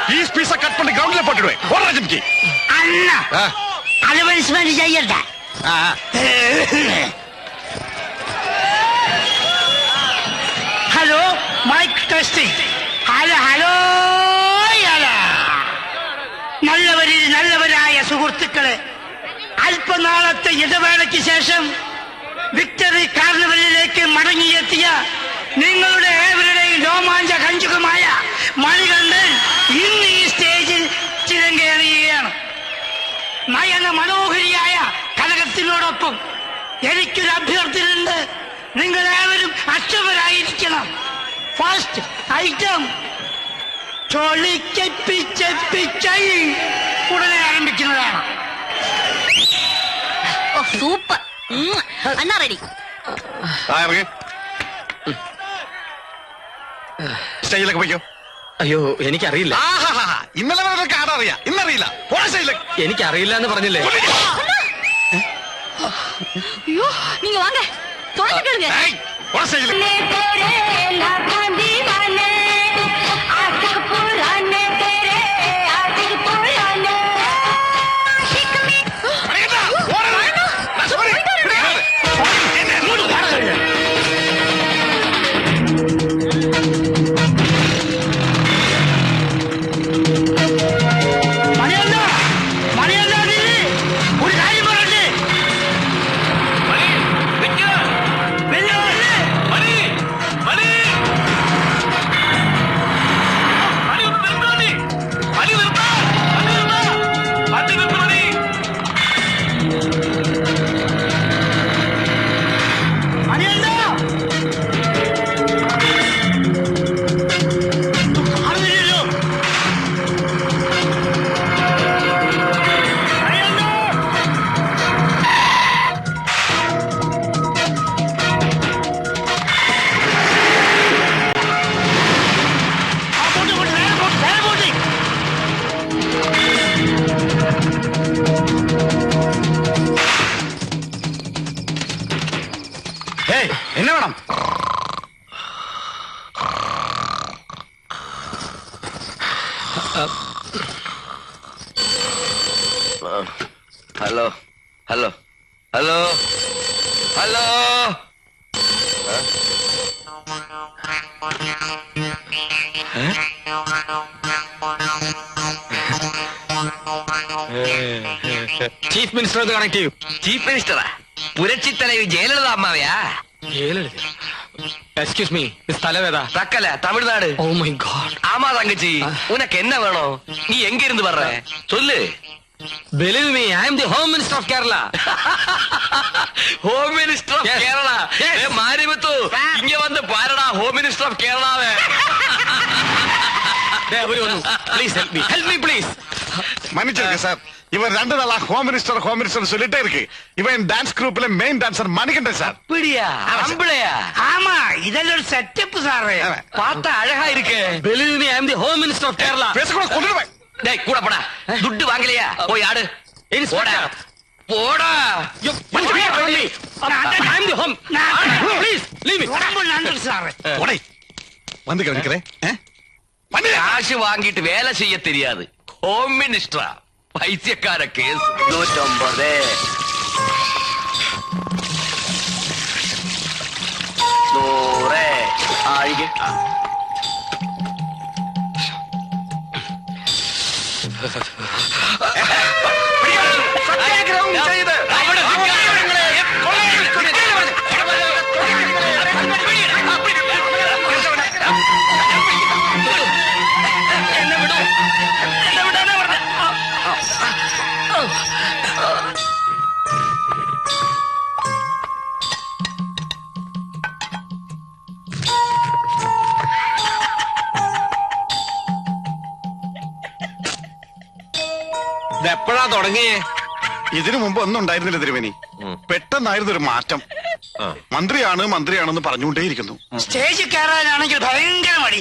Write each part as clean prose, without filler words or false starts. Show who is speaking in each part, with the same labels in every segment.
Speaker 1: Piece பீஸா cut பண்ணி கிரவுண்ட்ல போட்டுடுவேன். போடுற ஜிம்கி.
Speaker 2: அண்ணா அட்வர்டைஸ்மெண்ட் செய்யறதா? Hello mic testing. Hello hello നല്ലവരായ സുഹൃത്തുക്കളെ, അല്പനാളത്തെ ഇടവേളയ്ക്ക് ശേഷം വിക്ടറി കാർണിവലിലേക്ക് മടങ്ങിയെത്തിയ നിങ്ങളുടെ ഏവരുടെയും രോമാഞ്ച കഞ്ചുകമായ മണികണ്ഠൻ ഇന്ന് ഈ സ്റ്റേജിൽ ചിരങ്കേറിയുകയാണ്. നയന മനോഹരിയായ കനകത്തിനോടൊപ്പം എനിക്കൊരു അഭ്യർത്ഥനയുണ്ട്. നിങ്ങളേവരും അക്ഷമരായിരിക്കണം. ഫസ്റ്റ് ഐറ്റം ചൊളിക്കപ്പിച്ചപ്പിച്ചൈ ഉടനെ ആരംഭിക്കുന്നതാണ്.
Speaker 3: സൂപ്പർ അണ്ണാ റെഡി.
Speaker 1: സ്റ്റേജിലൊക്കെ പോയിക്കോ.
Speaker 4: അയ്യോ എനിക്കറിയില്ല.
Speaker 1: ഇന്നലെ വരെ ആടറിയാ, ഇന്നറിയില്ല.
Speaker 4: എനിക്കറിയില്ല എന്ന് പറഞ്ഞില്ലേ?
Speaker 3: ஐயோ நீங்க வாங்க தொடர்ந்து கேளுங்க.
Speaker 1: என்ன வேണം?
Speaker 5: Hello hello hello hello.
Speaker 4: Chief minister connect ചെയ്യൂ.
Speaker 5: ചീഫ് മിനിസ്റ്ററാ? പുരட்சி தலைவி ஜெயலலிதா அம்மாவையா?
Speaker 4: எக்ஸ்கியூஸ் மீ, ஸ்தலம் ஏதா?
Speaker 5: Thuckalay, Tamil Nadu.
Speaker 4: Oh my God.
Speaker 5: ஆமா தங்கச்சி, உனக்கு என்ன வேணும்? நீ எங்க இருந்து வர்ற சொல்லு.
Speaker 4: Believe me, I am the Home Minister of Kerala.
Speaker 5: Home Minister of Kerala? ஏ மாரிமுத்து, இங்க வந்து பாருடா Home Minister of Keralaவே.
Speaker 4: Please help me. Help me please.
Speaker 1: மன்னிச்சிருங்க சார், இவர் 2 நாளா ஹோம் மினிஸ்டர் சொல்லிட்டே இருக்கு. இவன் டான்ஸ் குரூப்ல மெயின் டான்சர் மணிகண்டன் சார்.
Speaker 5: அப்படியா? அம்பளையா?
Speaker 2: ஆமா, இதெல்லாம் ஒரு செட்டப் சார்.
Speaker 5: பார்த்தா அழகா இருக்கு.
Speaker 4: Believe me, I am the Home Minister of Kerala.
Speaker 1: பேசக்கூட கொண்டுடுவேன்.
Speaker 5: டேய் கூட போடா. துட்டு வாங்கலையா? போய் ஆடு. போடா போடா.
Speaker 4: I am the home. Please leave me.
Speaker 2: ரொம்ப நன்றி சார்.
Speaker 1: போடை வந்து கவனிக்கிறேன்.
Speaker 5: காசு வாங்கிட்டு வேலை செய்ய தெரியாது. ஹோம் மினிஸ்டரா? பைத்தியக்கார கேஸ். 150 100 ஆயிக. சத்தியாகிரகம் செய்து
Speaker 1: എപ്പോഴാ തുടങ്ങിയേ? ഇതിനു മുമ്പ് ഒന്നും ഉണ്ടായിരുന്നില്ല തിരുവേനി. പെട്ടെന്നായിരുന്നു ഒരു മാറ്റം. മന്ത്രിയാണെന്ന് പറഞ്ഞുകൊണ്ടേയിരിക്കുന്നു.
Speaker 2: സ്റ്റേജിൽ കയറാനാണെങ്കിൽ ഭയങ്കര മടി.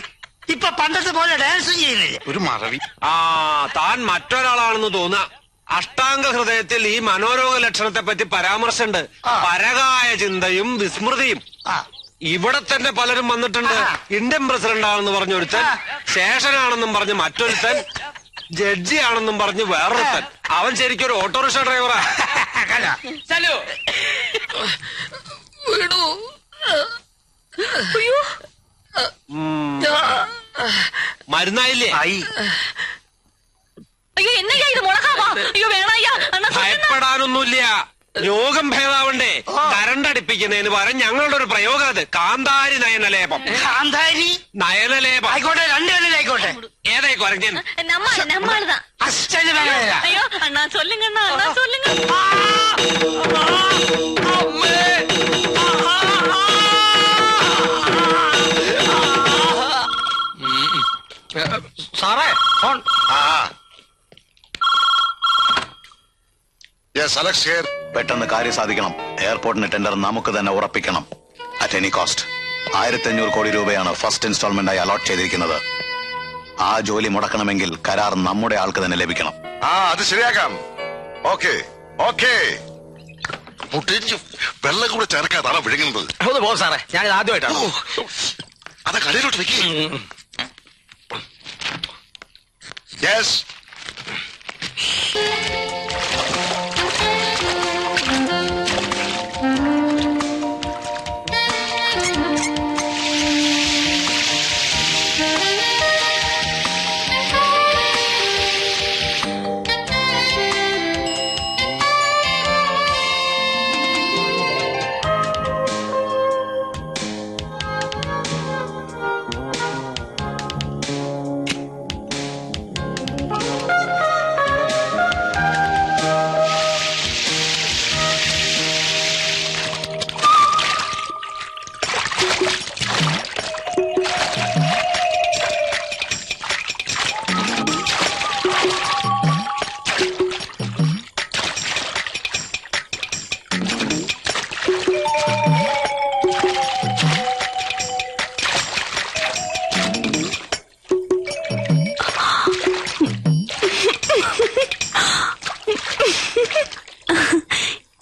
Speaker 2: ഇപ്പൊ പണ്ടത്തെ പോലെ ഡാൻസ് ചെയ്യുന്നില്ല.
Speaker 1: ഒരു മറവി.
Speaker 6: താൻ മറ്റൊരാളാണെന്ന് തോന്നുക. അഷ്ടാംഗ ഹൃദയത്തിൽ ഈ മനോരോഗ ലക്ഷണത്തെ പറ്റി പരാമർശമുണ്ട്. പരകായ ചിന്തയും വിസ്മൃതിയും. ഇവിടെ തന്നെ പലരും വന്നിട്ടുണ്ട്. ഇന്ത്യൻ പ്രസിഡന്റ് ആണെന്ന് പറഞ്ഞ ഒരുത്തൻ, ശേഷനാണെന്നും പറഞ്ഞ് മറ്റൊരുത്തൻ, ജഡ്ജി ആണെന്നും പറഞ്ഞ് വേറൊരുത്തൻ. അവൻ ശരിക്കും ഒരു ഓട്ടോറിക്ഷ ഡ്രൈവറാ.
Speaker 5: ചലോ
Speaker 6: മരുന്നായില്ലേ?
Speaker 3: അയ്യോ എന്നയ്യാ ഇത് മുളകാവാ. അയ്യോ വേണയ്യാ. അണ്ണാ
Speaker 6: ഭയപ്പെടാനൊന്നുമില്ല. രോഗം ഭേദാവണ്ടേ? കരണ്ടടിപ്പിക്കുന്നതിന് പകരം ഞങ്ങളുടെ ഒരു പ്രയോഗം അത് കാന്താരി നയനലേപം.
Speaker 2: കാന്താരി
Speaker 6: നയനലേപം
Speaker 2: ആയിക്കോട്ടെ, 2 ആയിക്കോട്ടെ.
Speaker 6: ഏതായി കുരങ്ങൻ?
Speaker 3: நம்மளுதான்.
Speaker 2: അച്ഛന് വേണമില്ല.
Speaker 3: ஐயோ அண்ணா சொல்லுங்க அண்ணா, அண்ணா சொல்லுங்க.
Speaker 4: സാറേ ഫോൺ.
Speaker 1: Yes Alex here.
Speaker 7: പെട്ടെന്ന് കാര്യം സാധിക്കണം. എയർപോർട്ടിന് ടെൻഡർ നമുക്ക് തന്നെ ഉറപ്പിക്കണം. അറ്റ് എനി കോസ്റ്റ് 1500 കോടി രൂപയാണ് ഫസ്റ്റ് ഇൻസ്റ്റാൾമെന്റായി അലോട്ട് ചെയ്തിരിക്കുന്നത്. ആ ജോലി മുടക്കണമെങ്കിൽ കരാർ നമ്മുടെ ആൾക്ക് തന്നെ ലഭിക്കണം.
Speaker 1: അത് ശരിയാക്കാം. Okay okay. മുട്ടിഞ്ചു വെള്ളം കൂടെ ചേർക്കാതാണ് വിഴുങ്ങുന്നത്.
Speaker 4: ഒന്ന് പോ സാറേ, ഞാനിത് ആദ്യമായിട്ടാണ്.
Speaker 1: അതാ കടയിലോട്ട് വെക്കി. യെസ്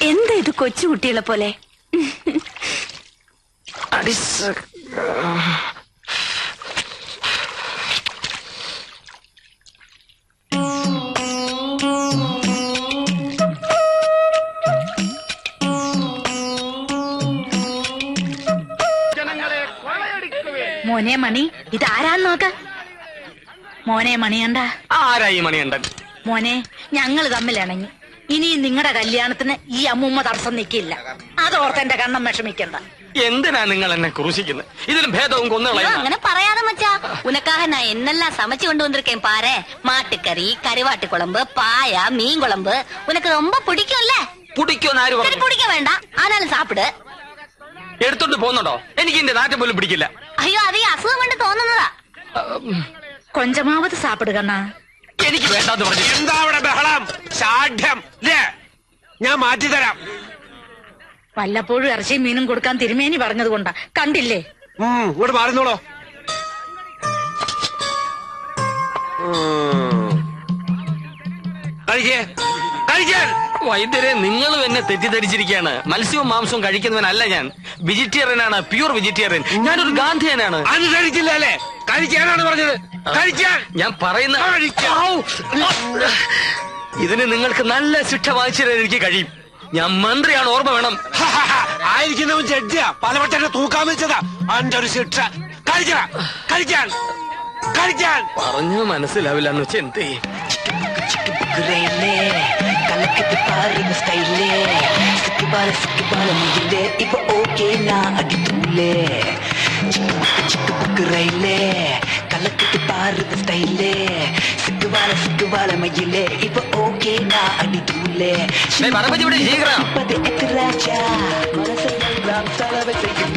Speaker 3: എന്താ ഇത് കൊച്ചുകുട്ടികളെ പോലെ? മോനെ മണി, ഇതാരാന്ന് നോക്ക. മോനെ മണിയണ്ട.
Speaker 4: ആരായി മണിയണ്ടൻ?
Speaker 3: മോനെ, ഞങ്ങള് തമ്മിലിണങ്ങി. ഇനിയും നിങ്ങളുടെ കല്യാണത്തിന് ഈ അമ്മൂമ്മ തടസ്സം നിൽക്കില്ല. അതോർത്ത് എന്റെ കണ്ണം വിഷമിക്കണ്ട.
Speaker 4: എന്തിനാ നിങ്ങൾ എന്നെ ക്രൂശിക്കുന്നത്? ഇതിലും ഭേദവും കൊന്നുകളയും.
Speaker 3: അങ്ങനെ പറയാതെ മച്ചാ. ഉനക്കാக நான் என்னெல்லாம் சமைச்சு கொண்டு வந்திருக்கேன் பாரு. மாட்டுக்கறி, கருவாட்டு குழம்பு, பாயா, மீன் குழம்பு. உனக்கு ரொம்ப பிடிக்கும்ல?
Speaker 4: പിടിക്കുമെന്ന് ആര് പറഞ്ഞു?
Speaker 3: பிடிக்க வேண்டாம், ஆனாலும் சாப்பிடு.
Speaker 4: എടുത്തോണ്ട് പോകുന്നുണ്ടോ? എനിക്ക് എന്റെ നാറ്റം പോലും പിടിക്കില്ല.
Speaker 3: അയ്യോ, അത് ഈ അസുഖം കൊണ്ട് തോന്നുന്നതാ. കൊഞ്ചമാവത് സാപ്പിടുകണ്ണ.
Speaker 4: എനിക്ക് വേണ്ടാന്ന് പറഞ്ഞു.
Speaker 6: എന്താ അവിടെ ബഹളം? ഷാഠ്യം ല്ലേ? ഞാൻ മാറ്റിത്തരാം.
Speaker 3: വല്ലപ്പോഴും ഇറച്ചിയും മീനും കൊടുക്കാൻ തിരുമേനി പറഞ്ഞത് കൊണ്ടാ. കണ്ടില്ലേ?
Speaker 6: ഇങ്ങോട്ട് മാറുന്നോളോ. കഴിക്കേ കഴിക്കാൻ.
Speaker 4: വൈദ്യരെ, നിങ്ങളും എന്നെ തെറ്റിദ്ധരിച്ചിരിക്കുകയാണ്. മത്സ്യവും മാംസവും കഴിക്കുന്നവനല്ല ഞാൻ. വെജിറ്റേറിയനാണ്, പ്യൂർ വെജിറ്റേറിയൻ. ഞാനൊരു ഗാന്ധിയനാണ്.
Speaker 6: അനുസരിച്ചില്ല അല്ലേ? കഴിക്കാനാണ് പറഞ്ഞത്. കഴിക്കാൻ.
Speaker 4: ഞാൻ പറയുന്ന ഇതിന് നിങ്ങൾക്ക് നല്ല ശിക്ഷ വാങ്ങിച്ചു തരാൻ എനിക്ക് കഴിയും. ഞാൻ മന്ത്രിയാണ്, ഓർമ്മ വേണം.
Speaker 6: ആയിരിക്കുന്നവൻ ജഡ്ജിയാ. പലവട്ടെ തൂക്കാൻ വെച്ചതാ. അന്റെ ഒരു ശിക്ഷ. കഴിക്കാൻ കഴിക്കാൻ കഴിക്കാൻ.
Speaker 4: പറഞ്ഞു മനസ്സിലാവില്ല എന്ന് വെച്ചാൽ എന്ത് ചെയ്യും?
Speaker 8: കലക്കത്ത് പാറുന്ന സ്റ്റൈലേ, സിക്കുബാല മുയിലേ, ഇപ്പൊ ഓക്കേ നാ അടിത്തൂലേ. ചിക്കുബുക്ക് റൈലേ, കലക്കത്ത് പാറുന്ന സ്റ്റൈലേ, സിക്കുബാല മയിലേ, ഇപ്പൊ ഓക്കേ നാ അടിത്തൂലേ. ഇപ്പത് എത്ര രാജ മനസ്സിൽ ഗ്രാം തലവ ചെയ്യും.